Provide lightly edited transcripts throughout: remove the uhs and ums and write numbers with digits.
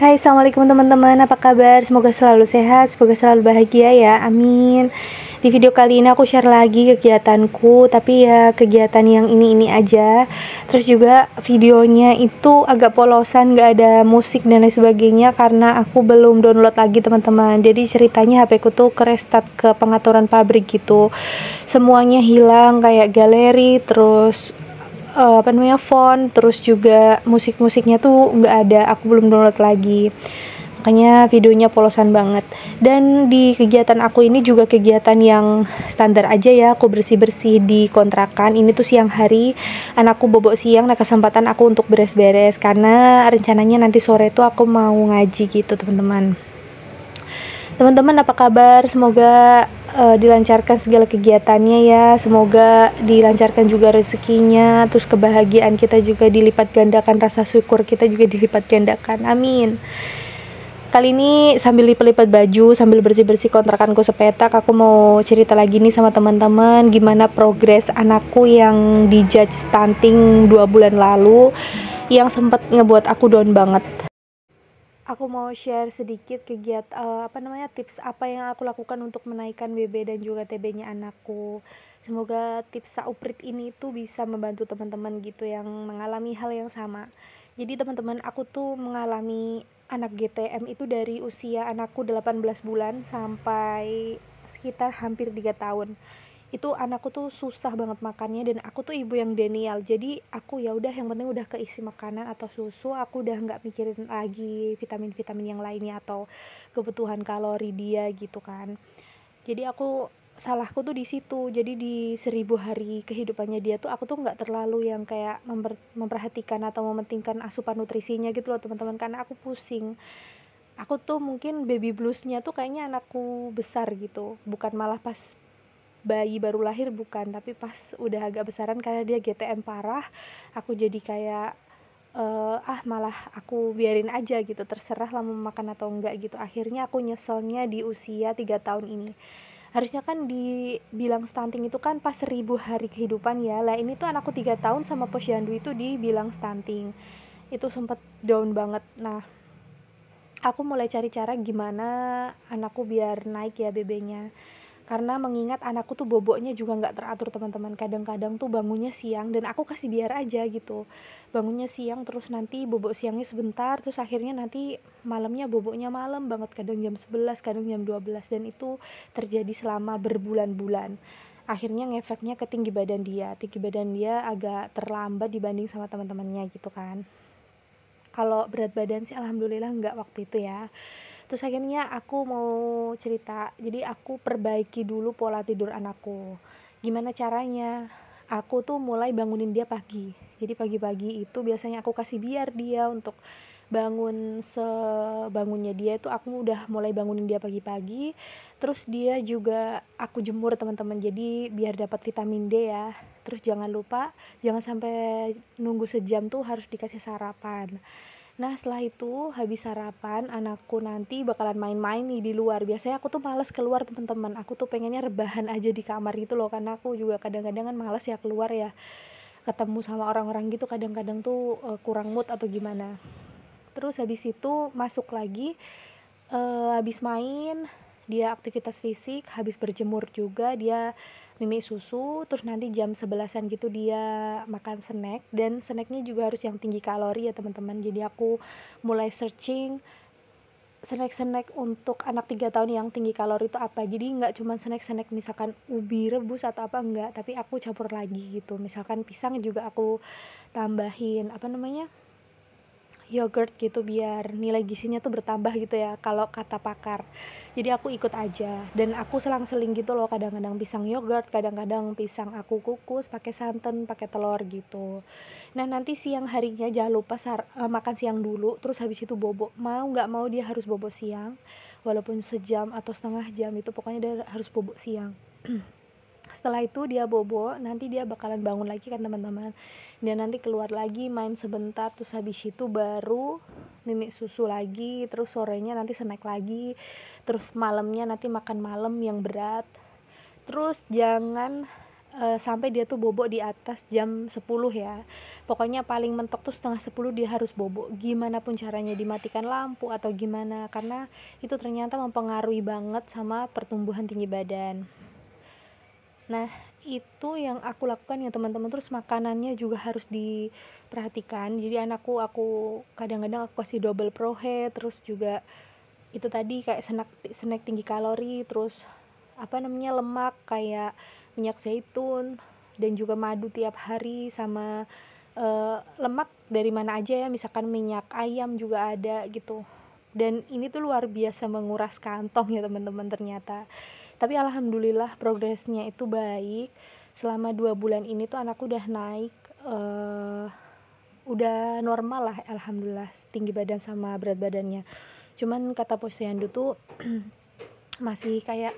Hai, assalamualaikum teman-teman. Apa kabar? Semoga selalu sehat, semoga selalu bahagia ya. Amin. Di video kali ini aku share lagi kegiatanku, tapi ya kegiatan yang ini aja. Terus juga videonya itu agak polosan, gak ada musik dan lain sebagainya karena aku belum download lagi teman-teman. Jadi ceritanya HP ku tuh ke restart ke pengaturan pabrik gitu. Semuanya hilang kayak galeri, terus font, terus juga musik-musiknya tuh nggak ada, aku belum download lagi, makanya videonya polosan banget. Dan di kegiatan aku ini juga kegiatan yang standar aja ya, aku bersih-bersih di kontrakan. Ini tuh siang hari, anakku bobok siang, nah kesempatan aku untuk beres-beres karena rencananya nanti sore tuh aku mau ngaji gitu teman-teman. Teman-teman apa kabar? Semoga dilancarkan segala kegiatannya ya. Semoga dilancarkan juga rezekinya. Terus kebahagiaan kita juga dilipat gandakan, rasa syukur kita juga dilipat gandakan. Amin. Kali ini sambil lipat-lipat baju, sambil bersih-bersih kontrakanku sepetak, aku mau cerita lagi nih sama teman-teman gimana progres anakku yang dijudge stunting 2 bulan lalu, yang sempat ngebuat aku down banget. Aku mau share sedikit tips apa yang aku lakukan untuk menaikkan BB dan juga TB-nya anakku. Semoga tips sauprit ini tuh bisa membantu teman-teman gitu yang mengalami hal yang sama. Jadi teman-teman, aku tuh mengalami anak GTM itu dari usia anakku 18 bulan sampai sekitar hampir 3 tahun. Itu anakku tuh susah banget makannya, dan aku tuh ibu yang denial. Jadi aku ya udah, yang penting udah keisi makanan atau susu, aku udah nggak mikirin lagi vitamin-vitamin yang lainnya atau kebutuhan kalori dia gitu kan. Jadi salahku tuh di situ. Jadi di 1000 hari kehidupannya dia tuh aku tuh nggak terlalu yang kayak memperhatikan atau mementingkan asupan nutrisinya gitu loh teman-teman, karena aku pusing. Aku tuh mungkin baby bluesnya tuh kayaknya anakku besar gitu, bukan malah pas bayi baru lahir, bukan, tapi pas udah agak besaran karena dia GTM parah. Aku jadi kayak malah aku biarin aja gitu, terserah lah mau makan atau enggak gitu. Akhirnya aku nyeselnya di usia 3 tahun ini. Harusnya kan dibilang stunting itu kan pas 1000 hari kehidupan ya. Lah ini tuh anakku 3 tahun sama posyandu itu dibilang stunting. Itu sempet down banget. Nah, aku mulai cari cara gimana anakku biar naik ya BB-nya. Karena mengingat anakku tuh boboknya juga nggak teratur teman-teman. Kadang-kadang tuh bangunnya siang dan aku kasih biar aja gitu. Bangunnya siang, terus nanti bobok siangnya sebentar, terus akhirnya nanti malamnya boboknya malam banget, kadang jam 11, kadang jam 12, dan itu terjadi selama berbulan-bulan. Akhirnya ngefeknya ke tinggi badan dia. Tinggi badan dia agak terlambat dibanding sama teman-temannya gitu kan. Kalau berat badan sih alhamdulillah nggak waktu itu ya. Terus akhirnya aku mau cerita, jadi aku perbaiki dulu pola tidur anakku. Gimana caranya? Aku tuh mulai bangunin dia pagi. Jadi pagi-pagi itu biasanya aku kasih biar dia untuk bangun, sebangunnya dia itu aku udah mulai bangunin dia pagi-pagi. Terus dia juga aku jemur teman-teman, jadi biar dapat vitamin D ya. Terus jangan lupa, jangan sampai nunggu sejam tuh harus dikasih sarapan. Nah setelah itu habis sarapan, anakku nanti bakalan main-main nih di luar. Biasanya aku tuh males keluar teman-teman, aku tuh pengennya rebahan aja di kamar gitu loh, karena aku juga kadang-kadang kan males ya keluar ya, ketemu sama orang-orang gitu kadang-kadang tuh kurang mood atau gimana. Terus habis itu masuk lagi, habis main dia aktivitas fisik, habis berjemur juga dia mimi susu, terus nanti jam 11-an gitu dia makan snack, dan snacknya juga harus yang tinggi kalori ya teman-teman. Jadi aku mulai searching snack-snack untuk anak 3 tahun yang tinggi kalori itu apa. Jadi nggak cuma snack-snack misalkan ubi rebus atau apa, enggak, tapi aku campur lagi gitu. Misalkan pisang juga aku tambahin yogurt gitu biar nilai gizinya tuh bertambah gitu ya kalau kata pakar. Jadi aku ikut aja, dan aku selang-seling gitu loh, kadang-kadang pisang yogurt, kadang-kadang pisang aku kukus pakai santan, pakai telur gitu. Nah nanti siang harinya jangan lupa makan siang dulu, terus habis itu bobo. Mau nggak mau dia harus bobo siang, walaupun sejam atau setengah jam, itu pokoknya dia harus bobo siang. Setelah itu dia bobo, nanti dia bakalan bangun lagi kan teman-teman. Dia nanti keluar lagi main sebentar, terus habis itu baru mimi susu lagi, terus sorenya nanti snack lagi, terus malamnya nanti makan malam yang berat. Terus jangan sampai dia tuh bobok di atas jam 10 ya. Pokoknya paling mentok tuh setengah 10 dia harus bobok. Gimana pun caranya, dimatikan lampu atau gimana, karena itu ternyata mempengaruhi banget sama pertumbuhan tinggi badan. Nah, itu yang aku lakukan ya teman-teman. Terus makanannya juga harus diperhatikan. Jadi anakku aku kadang-kadang aku kasih double prohead, terus juga itu tadi kayak snack tinggi kalori, terus lemak kayak minyak zaitun dan juga madu tiap hari, sama lemak dari mana aja ya, misalkan minyak ayam juga ada gitu. Dan ini tuh luar biasa menguras kantong ya teman-teman ternyata. Tapi alhamdulillah progresnya itu baik. Selama 2 bulan ini tuh anakku udah naik, udah normal lah alhamdulillah tinggi badan sama berat badannya. Cuman kata posyandu tuh masih kayak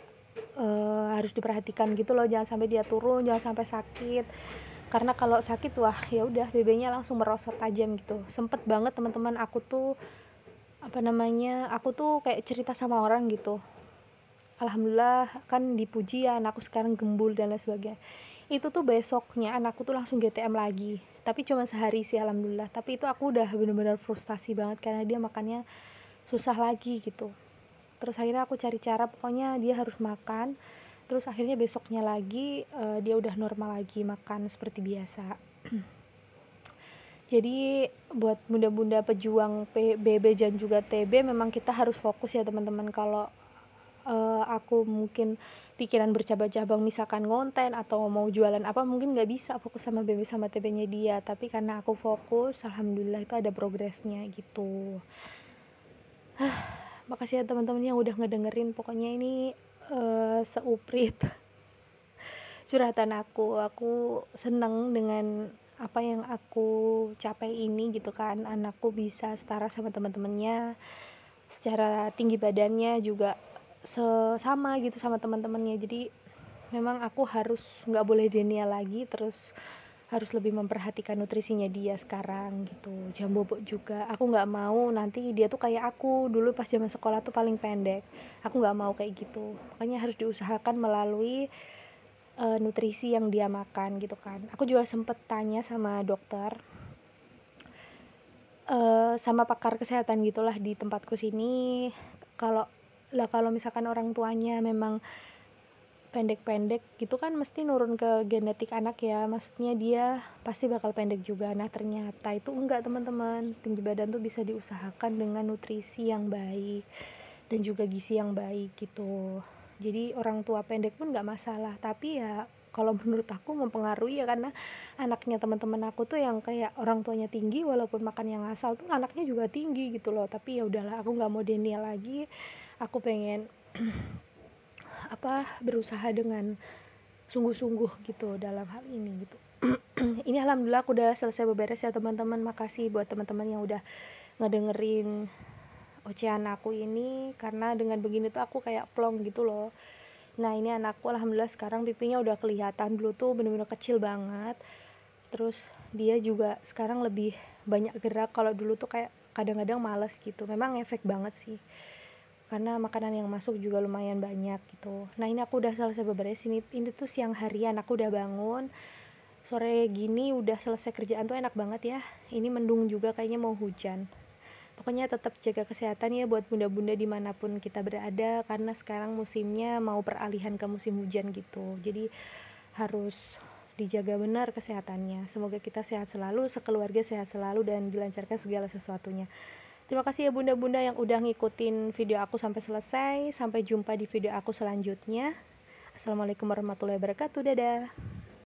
harus diperhatikan gitu loh, jangan sampai dia turun, jangan sampai sakit. Karena kalau sakit wah ya udah BB-nya langsung merosot tajam gitu. Sempet banget teman-teman aku tuh aku tuh kayak cerita sama orang gitu. Alhamdulillah kan dipuji ya anakku sekarang gembul dan lain sebagainya. Itu tuh besoknya anakku tuh langsung GTM lagi. Tapi cuma sehari sih alhamdulillah. Tapi itu aku udah bener-bener frustasi banget karena dia makannya susah lagi gitu. Terus akhirnya aku cari cara, pokoknya dia harus makan. Terus akhirnya besoknya lagi dia udah normal lagi, makan seperti biasa. Jadi buat bunda-bunda pejuang BB dan juga TB, memang kita harus fokus ya teman-teman. Kalau aku mungkin pikiran bercabang-cabang, misalkan ngonten atau mau jualan apa, mungkin nggak bisa fokus sama BB sama TB-nya dia. Tapi karena aku fokus, alhamdulillah itu ada progresnya gitu. Makasih ya teman-teman yang udah ngedengerin. Pokoknya ini seuprit curhatan aku seneng dengan apa yang aku capai ini gitu kan. Anakku bisa setara sama teman-temannya, secara tinggi badannya juga sama gitu sama teman-temannya. Jadi memang aku harus nggak boleh denial lagi, terus harus lebih memperhatikan nutrisinya dia sekarang gitu. Jam bobok juga aku nggak mau nanti dia tuh kayak aku dulu pas zaman sekolah tuh paling pendek. Aku nggak mau kayak gitu, makanya harus diusahakan melalui nutrisi yang dia makan gitu kan. Aku juga sempet tanya sama dokter, sama pakar kesehatan gitulah di tempatku sini, kalau misalkan orang tuanya memang pendek-pendek gitu kan mesti nurun ke genetik anak ya, maksudnya dia pasti bakal pendek juga. Nah ternyata itu enggak teman-teman, tinggi badan tuh bisa diusahakan dengan nutrisi yang baik dan juga gizi yang baik gitu. Jadi orang tua pendek pun nggak masalah, tapi ya kalau menurut aku mempengaruhi ya, karena anaknya teman-teman aku tuh yang kayak orang tuanya tinggi walaupun makan yang asal tuh anaknya juga tinggi gitu loh. Tapi ya udahlah, aku nggak mau denial lagi, aku pengen berusaha dengan sungguh-sungguh gitu dalam hal ini gitu. Ini alhamdulillah aku udah selesai beberes ya teman-teman. Makasih buat teman-teman yang udah ngedengerin ocehan aku ini, karena dengan begini tuh aku kayak plong gitu loh. Nah ini anakku alhamdulillah sekarang pipinya udah kelihatan, dulu tuh bener-bener kecil banget. Terus dia juga sekarang lebih banyak gerak, kalau dulu tuh kayak kadang-kadang malas gitu. Memang efek banget sih, karena makanan yang masuk juga lumayan banyak gitu. Nah ini aku udah selesai beberes, ini tuh siang harian aku udah bangun. Sore gini udah selesai kerjaan tuh enak banget ya. Ini mendung juga, kayaknya mau hujan. Pokoknya tetap jaga kesehatan ya buat bunda-bunda dimanapun kita berada, karena sekarang musimnya mau peralihan ke musim hujan gitu. Jadi harus dijaga benar kesehatannya. Semoga kita sehat selalu, sekeluarga sehat selalu, dan dilancarkan segala sesuatunya. Terima kasih ya bunda-bunda yang udah ngikutin video aku sampai selesai. Sampai jumpa di video aku selanjutnya. Assalamualaikum warahmatullahi wabarakatuh. Dadah.